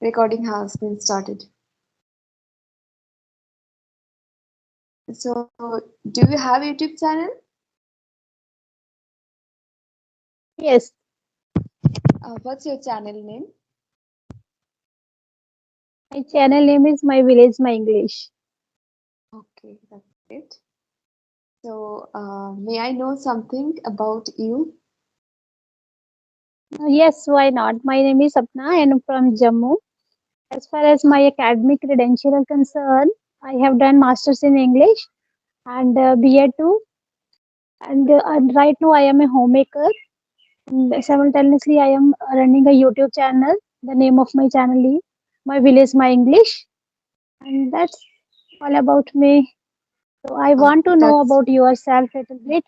Recording has been started. So, do you have YouTube channel? Yes, What's your channel name? my channel name is My Village, My English. Okay, that's it. So, may I know something about you? Yes, why not? My name is Sapna and I'm from Jammu. As far as my academic credential are concerned, I have done Masters in English and BA too. And right now I am a homemaker. And simultaneously, I am running a YouTube channel. The name of my channel is My Village, My English. And that's all about me. So I want to know That's about yourself a little bit.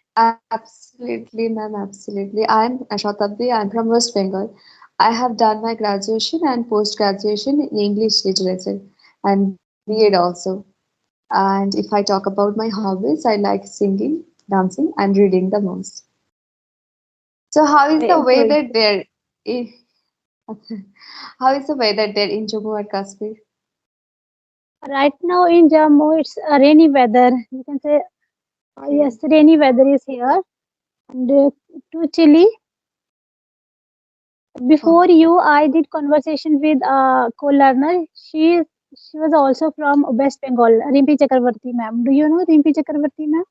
absolutely, ma'am, absolutely. I'm Ashatabdi. I'm from West Bengal. I have done my graduation and post-graduation in English literature and BEd also. And if I talk about my hobbies, I like singing, dancing, and reading the most. So, how is the Good. weather there? in- How is the weather there in Jammu and Kashmir? Right now in Jammu, it's rainy weather. You can say, yes, Okay. rainy weather is here. And too chilly. Before Oh, you, I did conversation with a co-learner. She was also from West Bengal, Rimpi Chakravarti ma'am. Do you know Rimpi Chakravarti ma'am?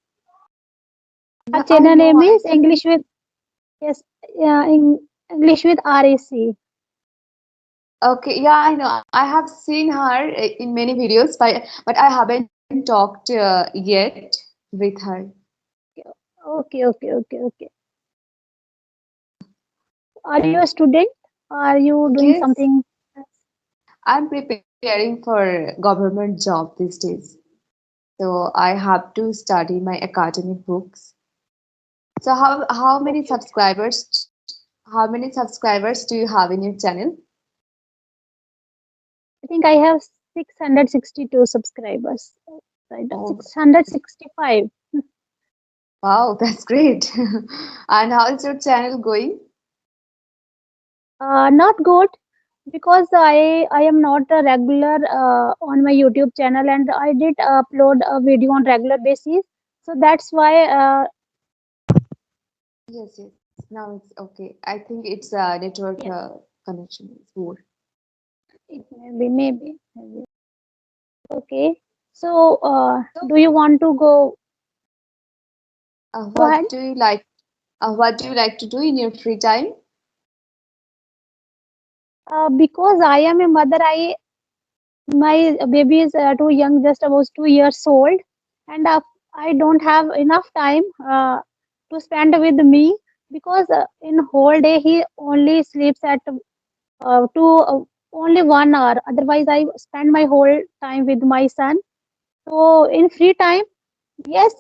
Her no, I channel know. name is English with yes, English with RAC. Okay, yeah, I know. I have seen her in many videos, but I haven't talked yet with her. Okay, okay, okay, okay. Are you a student? Are you doing Yes, something? I'm preparing for government job these days. So I have to study my academic books. So Okay, okay. how many subscribers do you have in your channel? I think I have 662 subscribers. Right, Oh, 665. wow, that's great. And how is your channel going? Not good because I am not a regular on my YouTube channel and I did upload a video on regular basis. So that's why Yes, yes. Now it's okay. I think it's network yes, connection is poor. it maybe. Okay. So So, do you want to go ahead? what do you like? What do you like to do in your free time? Because I am a mother, I my baby is too young, just about 2 years old, and I don't have enough time to spend with me because in whole day he only sleeps at two only 1 hour. Otherwise, I spend my whole time with my son. So in free time, yes,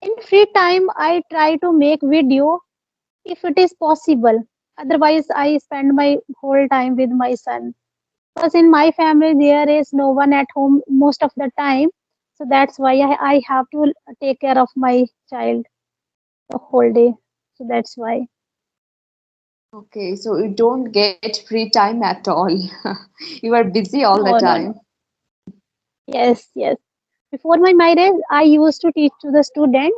in free time I try to make video if it is possible. Otherwise, I spend my whole time with my son. Because in my family there is no one at home most of the time, so that's why I have to take care of my child the whole day, so that's why. Okay, so you don't get free time at all. You are busy all the No, no, time. no. Yes, yes. Before my marriage I used to teach to the student,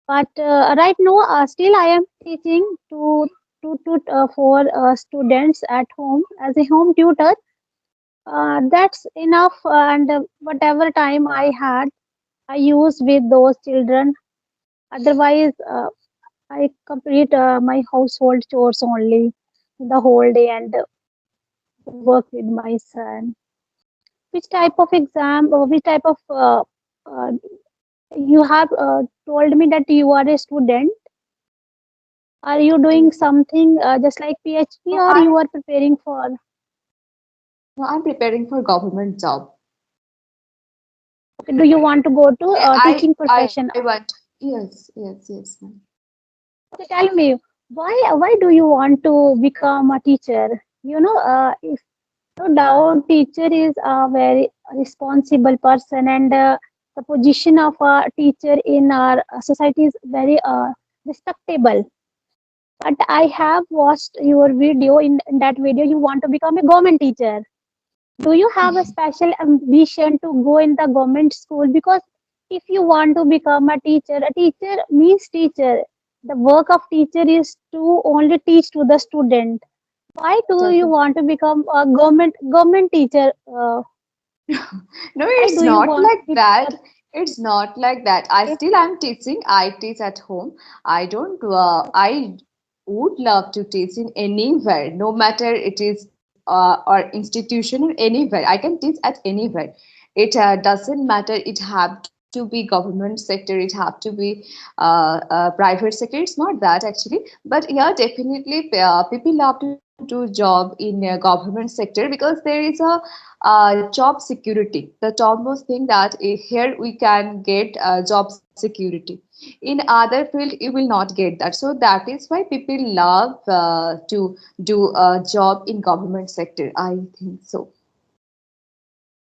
but right now still I am teaching to for students at home as a home tutor. That's enough, and whatever time I had I use with those children. Otherwise, I complete my household chores only the whole day and work with my son. Which type of exam or which type of uh, you have told me that you are a student? Are you doing Yes. something just like PhD No, or you are preparing for? no, I'm preparing for government job. Okay, do you want to go to teaching I profession? want. Yes, yes, yes, ma'am. Okay, tell me why do you want to become a teacher? You know, if no doubt, teacher is a very responsible person, and the position of a teacher in our society is very respectable. But I have watched your video. In that video, you want to become a government teacher. Do you have a special ambition to go in the government school? Because if you want to become a teacher means teacher. The work of teacher is to only teach to the student. Why do you Definitely. want to become a government teacher? No, Why it's do you not want like to be that. teacher? It's not like that. I Okay. still am teaching. I teach at home. I don't. I would love to teach in anywhere, no matter it is or institution or anywhere. I can teach at anywhere. It doesn't matter. It have to be government sector. It have to be private sector. It's not that actually. But yeah, definitely people love to do job in government sector because there is a job security, the topmost thing that here we can get job security. In other field you will not get that, so that is why people love to do a job in government sector, I think so.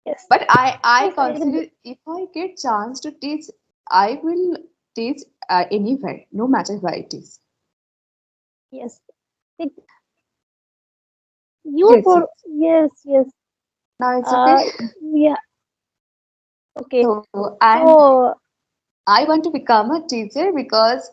Yes. But I Yes. consider if I get chance to teach, I will teach anywhere, no matter where it is. Yes. It, you Yes, for yes. yes. Yes. Now it's okay. Uh. Yeah. Okay. So and So I want to become a teacher because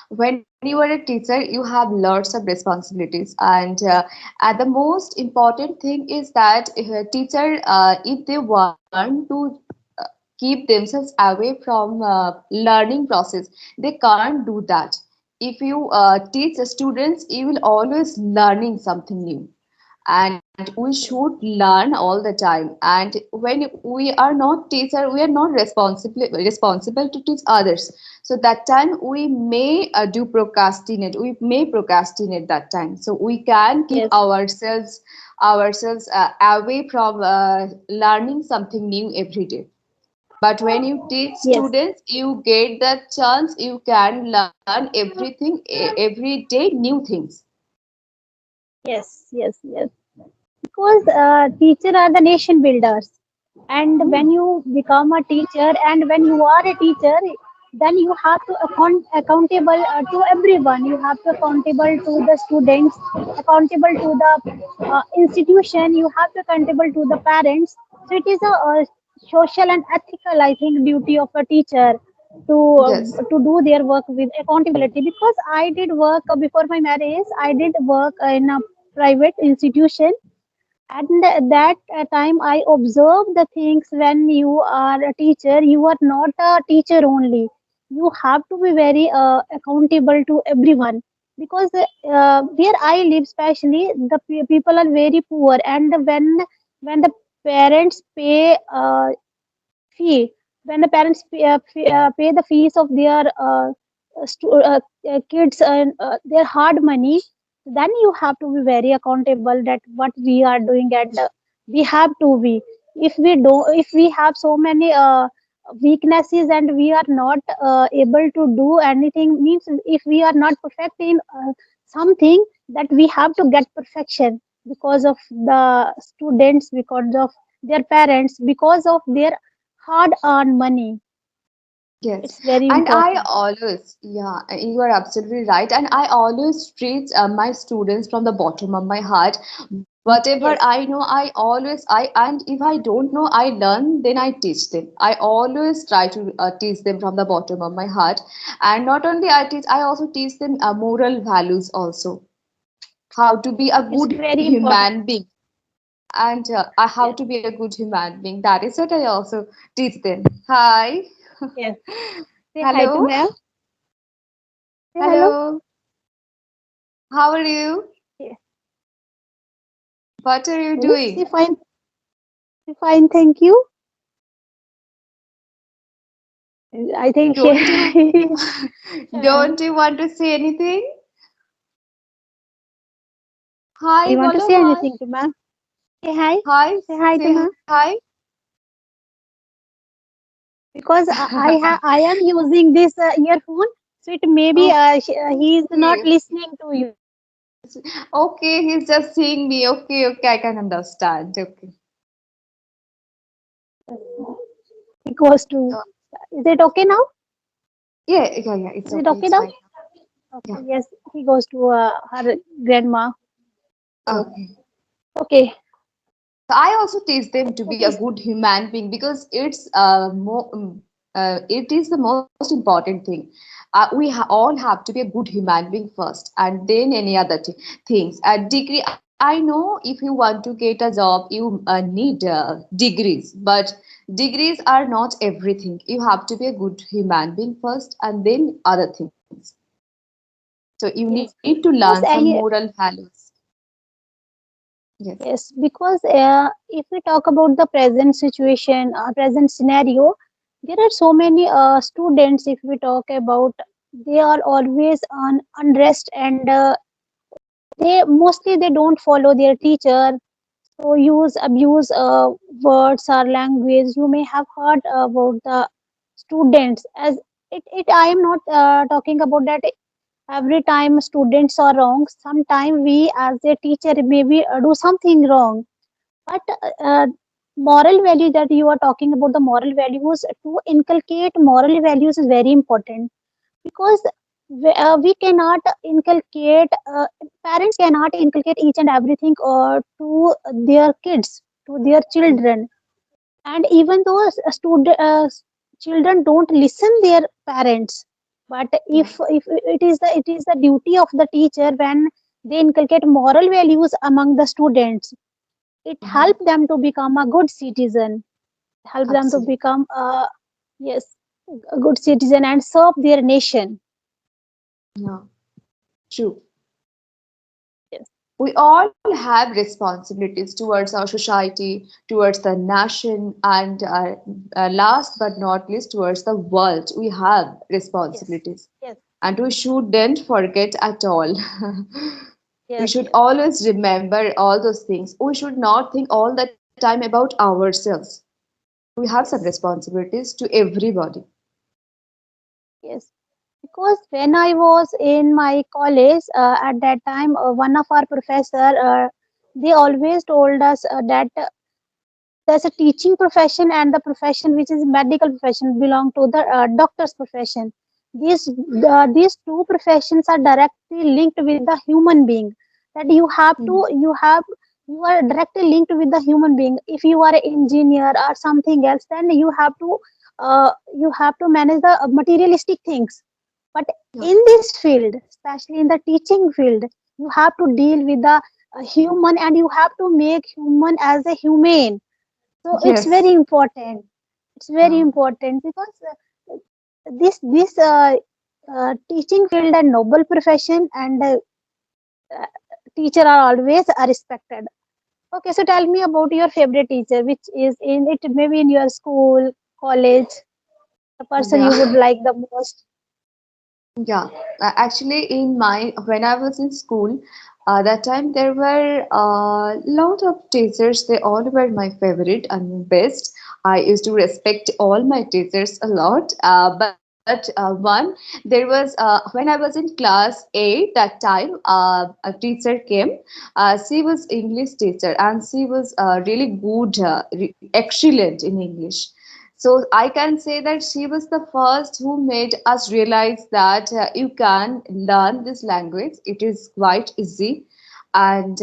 when you are a teacher you have lots of responsibilities, and the most important thing is that teacher if they want to keep themselves away from learning process, they can't do that. If you teach the students, you will always learning something new, and we should yes. learn all the time. And when we are not teacher, we are not responsible to teach others, so that time we may procrastinate that time, so we can keep Yes. ourselves away from learning something new every day. But when you teach Yes. students, you get that chance, you can learn everything every day, new things. Yes. Yes. Yes. Because teacher are the nation builders, and when Hmm. you become a teacher and when you are a teacher, then you have to accountable to everyone. You have to accountable to the students, accountable to the institution. You have to accountable to the parents. So it is a, social and ethical, I think, duty of a teacher to Yes. do their work with accountability. Because I did work before my marriage, I did work in a private institution, and that time I observe the things. When you are a teacher, you are not a teacher only. You have to be very accountable to everyone. Because where I live, especially, the people are very poor, and when the parents pay fee, when the parents pay the fees of their kids and their hard money, then you have to be very accountable that what we are doing, and we have to be. If we have so many weaknesses and we are not able to do anything, means if we are not perfect in something, that we have to get perfection because of the students, because of their parents, because of their hard earned money. Yes, It's very and I important. always, yeah, you are absolutely right. And I always treat my students from the bottom of my heart. Whatever I Yes. know, and if I don't know, I learn, then I teach them. I always try to teach them from the bottom of my heart. And not only I teach, I also teach them moral values also, how to be a It's good very human important. being, and how to Yes. be a good human being. That is what I also teach them. Hi. Yes. Say hi to Hello. ma'am. Say hello. Hello. How are you? Yes. What are you Hey, say doing? fine. Say fine. Thank you. I think she. Don't you uh, don't you want to say anything? Hi, you want to bolo say hi. anything to ma'am? Say hi. Hi, Say hi to say ma'am. hi. Because I am using this earphone, so it may be he is not Okay. listening to you. Okay, he's just seeing me. Okay, okay, I can understand. Okay. He goes to. Uh, Is it okay now? yeah, it's Is it okay. okay It's now? fine. Yeah. Okay. Yes. He goes to her grandma. So Okay. okay. So I also teach them to be Okay. a good human being because it is the most important thing. All have to be a good human being first, and then any other things. A degree. I know if you want to get a job, you need degrees, but degrees are not everything. You have to be a good human being first, and then other things. So you need Yes, to learn because some moral values. Yes. yes, because if we talk about the present situation, present scenario, there are so many students. If we talk about, they are always on unrest, and they don't follow their teacher. So use abuse words or language. You may have heard about the students as it. I am not talking about that every time students are wrong. Sometimes we as a teacher maybe do something wrong, but moral value that you are talking about, the moral values, to inculcate moral values is very important, because we cannot inculcate, parents cannot inculcate each and everything to their kids, to their children. And even though children don't listen their parents, but Yeah. if it is the duty of the teacher when they inculcate moral values among the students, it Mhm. helps them to become a good citizen, help them to Absolutely. become a, yes, a good citizen and serve their nation. Yeah. True. Yes, We all have responsibilities towards our society, towards the nation, and last but not least, towards the world. We have yes, responsibilities, yes, and we shouldn't forget at all. We yes, should yes, always remember all those things. We should not think all the time about ourselves. We have some yes, responsibilities to everybody. yes. Because when I was in my college, at that time, one of our professor, they always told us that there's a teaching profession and the profession which is medical profession belong to the doctor's profession. These two professions are directly linked with the human being. That you are directly linked with the human being. If you are an engineer or something else, then you have to manage the materialistic things. But Yeah. in this field, especially in the teaching field, you have to deal with the human, and you have to make human as a human. So it's Yes. very important. It's very Yeah. important because this teaching field and noble profession, and uh, teacher are always respected. Okay, so tell me about your favorite teacher, which is in it, maybe in your school, college, the person you would Yeah. like the most. Yeah, actually, in my when I was in school, that time there were a lot of teachers. They all were my favorite and best. I used to respect all my teachers a lot. But one there was when I was in class 8 that time, a teacher came. She was English teacher and she was really good, excellent in English. So I can say that she was the first who made us realize that you can learn this language. It is quite easy, and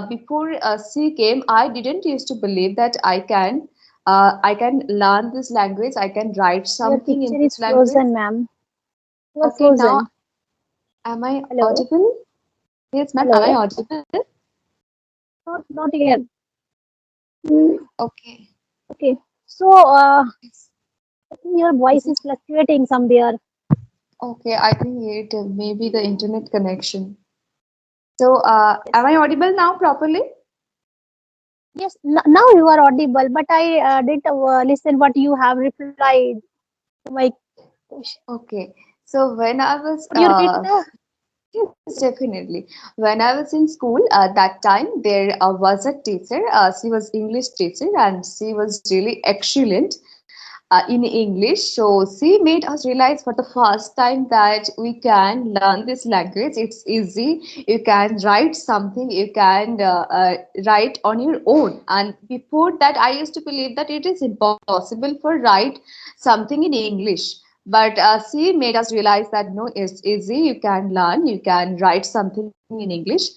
before she came, I didn't used to believe that I can learn this language. I can write Your something picture in is this language. frozen, ma'am. You are Okay, now frozen. am I Hello, audible? Yes, ma'am. Am I hello. audible? Not yet. Mm, Okay. okay. So your Is voice it is fluctuating somewhere. okay? I think it may be the internet connection. So, am Yes. I audible now properly? Yes, now you are audible, but I didn't listen what you have replied to my question. Okay. So when I was, Could you repeat the? yes, definitely. When I was in school, that time there was a teacher. She was English teacher, and she was really excellent in English. So she made us realize for the first time that we can learn this language. It's easy. You can write something. You can write on your own. And before that, I used to believe that it is impossible for write something in English. But she made us realize that no, it's easy. You can learn. You can write something in English.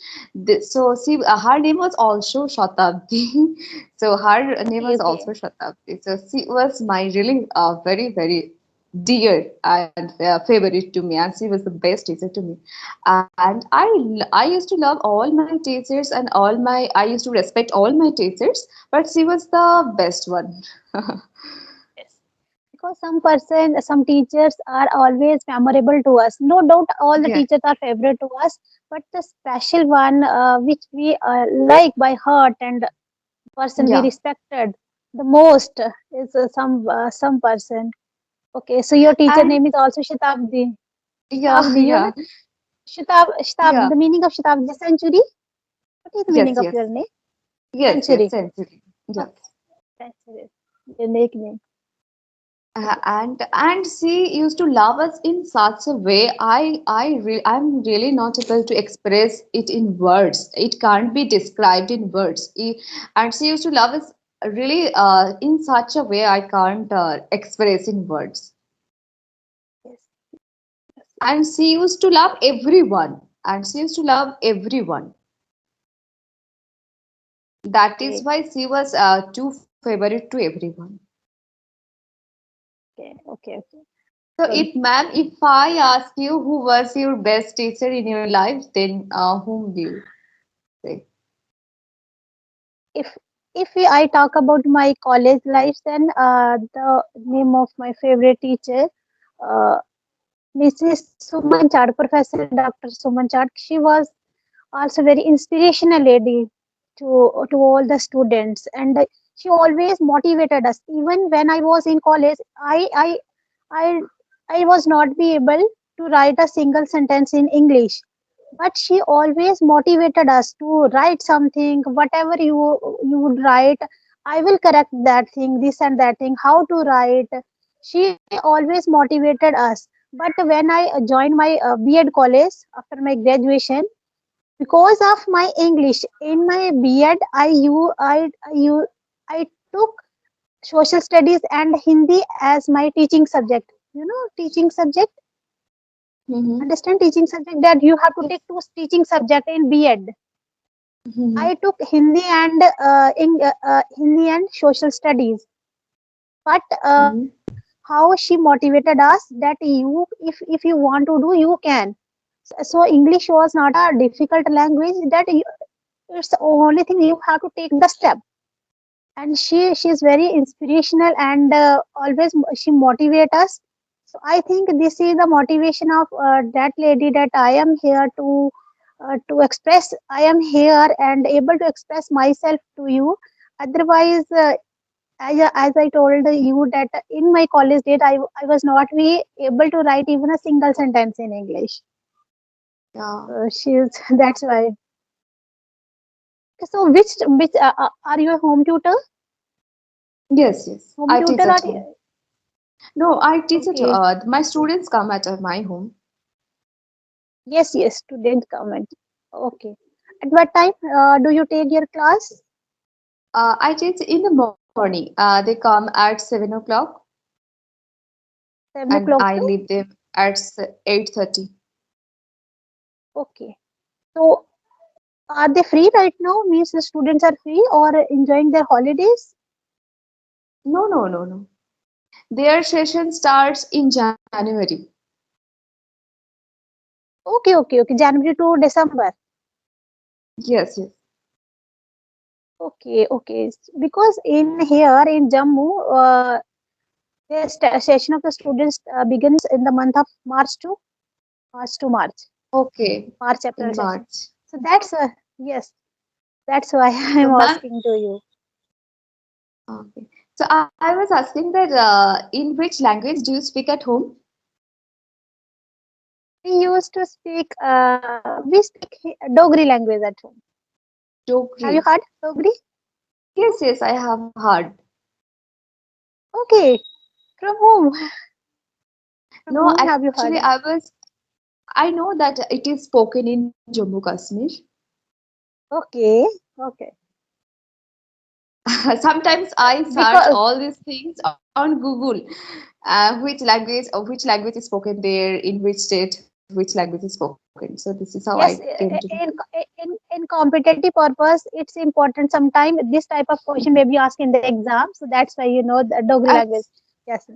So she, her name was also Shatabdi. So her name was Okay, also okay. Shatabdi. So she was my really very very dear and favorite to me, and she was the best teacher to me. And I used to love all my teachers and all my I used to respect all my teachers, but she was the best one. Yes. Because some teachers are always memorable to us. No doubt, all the Yeah, teachers are favorite to us, but the special one, which we like by heart and person we yeah, respected the most is some person. Okay, so your teacher and name is also Shatabdi. yeah, Shatabdi, you know, yeah, Shatabdi. yeah. The meaning of Shatabdi is century. What is the Yes, meaning of yes, your name? yes, Century. century. Yes. Okay, century. Unique name. Okay. And she used to love us in such a way. I'm really not able to express it in words. It can't be described in words. And she used to love us really in such a way I can't express in words. Yes. Yes. Yes. And she used to love everyone. And she used to love everyone. That is Okay. why she was too favorite to everyone. Okay. Okay. Okay. So, Good. if ma'am, if I ask you who was your best teacher in your life, then whom do you say? If I talk about my college life, then the name of my favorite teacher, uh, Mrs. Suman Chad, Professor Dr. Suman Chad, she was also very inspirational lady to all the students, and she always motivated us. Even when I was in college, I I was not be able to write a single sentence in English, but she always motivated us to write something. Whatever you would write, I will correct that thing, this and that thing, how to write. She always motivated us. But when I joined my B.Ed college after my graduation, because of my English in my B.Ed, I took social studies and Hindi as my teaching subject. You know, teaching subject. Mm-hmm. Understand teaching subject that you have to Yes. take two teaching subject in B.Ed. Mm-hmm. I took Hindi and social studies. But Mm-hmm. how she motivated us that you, if you want to do, you can. So English was not a difficult language. It's the only thing you have to take the step. And she's very inspirational, and always she motivate us. So I think this is the motivation of that lady, that I am here to express, I am here and able to express myself to you. Otherwise, as I told you that in my college days, I was not be able to write even a single sentence in English. Yeah. She's that's why. So which are you a home tutor? Yes, yes. Home I teach tutor at are home. you? No, I teach at Okay. my students come at my home. Yes, yes, student comment. Okay. At what time do you take your class? I teach in the morning. They come at 7 o'clock, 7 and o'clock I to? leave them at 8:30. Okay. So are they free right now? Means the students are free or enjoying their holidays? No, no, no, no. Their session starts in January. Okay, okay, okay. January to December. Yes, yes. Okay, okay. Because in here in Jammu, the session of the students begins in the month of March to March, Okay, March April in session. March. So that's yes, that's why So, I'm ma'am, asking to you. okay. So I was asking that in which language do you speak at home? We used to speak, we speak Dogri language at home. Have you Dogri. heard Dogri? Yes, yes, I have heard. Okay, from whom? From No, whom have you actually, heard? I know that it is spoken in Jammu Kashmir. Okay, okay. Sometimes I search Because all these things on Google, which language is spoken there, in which state, which language is spoken. So this is how I came yes, to know. in competitive purpose, it's important. Sometimes this type of question may be asked in the exam, so that's why you know the Dogri language. Yes,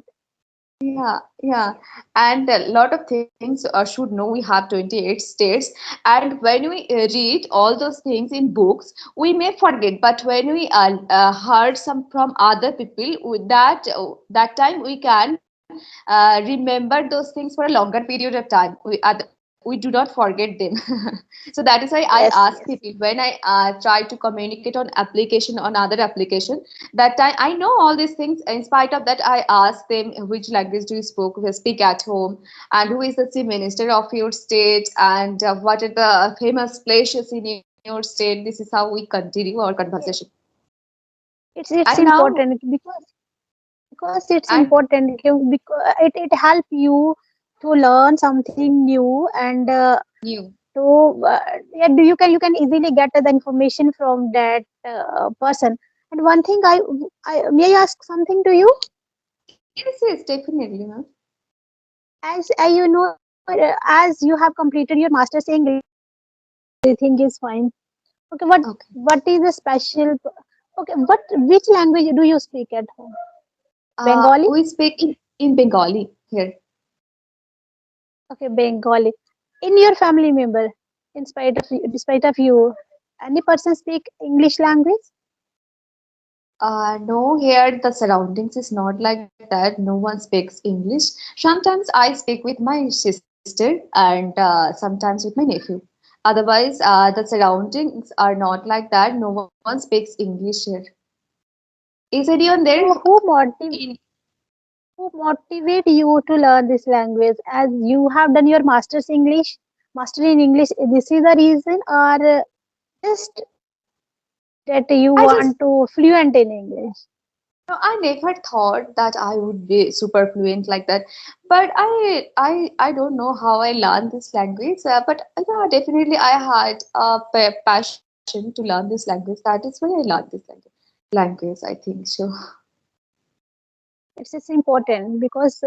Yeah, yeah. And a lot of things should know we have 28 states. And when we read all those things in books, we may forget. But when we heard some from other people, with that time we can remember those things for a longer period of time. We do not forget them. So that is why I ask yes, people yes. when I try to communicate on application on other application, that time I know all these things. In spite of that, I ask them which language do you speak at home, and who is the chief minister of your state, and what are the famous places in your state. This is how we continue our conversation. Yes. It's And now, important because it's and important because it help you to learn something new and new. to yeah, you can easily get the information from that person. And one thing I may I ask something to you. Yes, yes, definitely, ma'am. As you know, as you have completed your master's in English, everything is fine. Okay, Okay. what is the special? Okay, what which language do you speak at home? Bengali? We speak in Bengali here. Okay, Bengali. In your family member, despite of you, any person speak English language? No, here the surroundings is not like that. No one speaks English. Sometimes I speak with my sister and sometimes with my nephew. Otherwise, the surroundings are not like that. No one speaks English here. Is anyone there? So In, who motivate you to learn this language? As you have done your master in English, this is the reason, or just that you I want just to fluent in English? No, I never thought that I would be super fluent like that. But I don't know how I learned this language. But yeah, definitely I had a passion to learn this language. That is why I learned this language, I think so. It's important because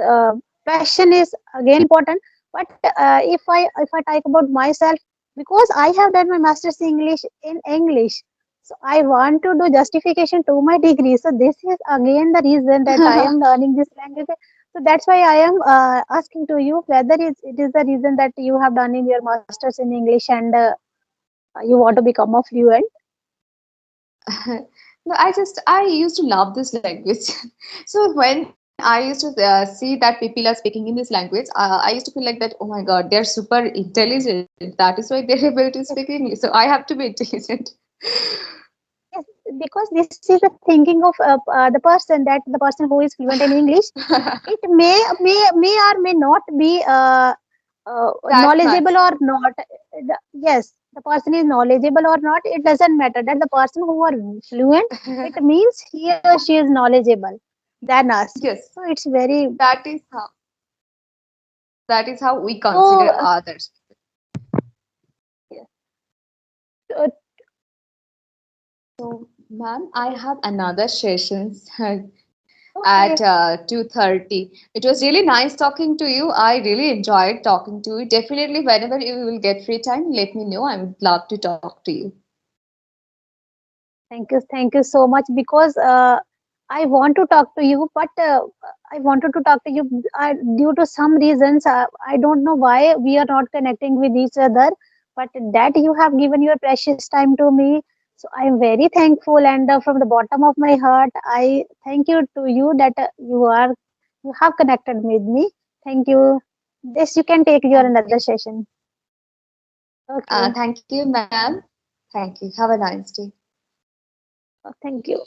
passion is again important. But if I talk about myself, because I have done my master's English in English, so I want to do justification to my degree. So this is again the reason that I am learning this language. So that's why I am asking to you whether it is the reason that you have done in your master's in English and you want to become a fluent. No, I used to love this language. So when I used to see that people are speaking in this language, I used to feel like that. Oh my God, they're super intelligent. That is why they're able to speak English. So I have to be intelligent. Yes, because this is the thinking of the person that the person who is fluent in English, it may or may not be That much. knowledgeable or not. Yes, the person is knowledgeable or not. It doesn't matter. That the person who are fluent, it means he or she is knowledgeable than us. Yes, So it's very that is how we so. consider others. Uh, So, ma'am, I have another session at okay, 2:30. It was really nice talking to you. I really enjoyed talking to you. Definitely, whenever you will get free time, let me know. I would love to talk to you. thank you so much because I want to talk to you, but I wanted to talk to you due to some reasons. I don't know why we are not connecting with each other, but that you have given your precious time to me. So I am very thankful, and from the bottom of my heart, I thank you to you that you have connected with me. Thank you. This you can take your Thank another you. session. Okay. Thank you, ma'am. Thank you. Have a nice day. Thank you.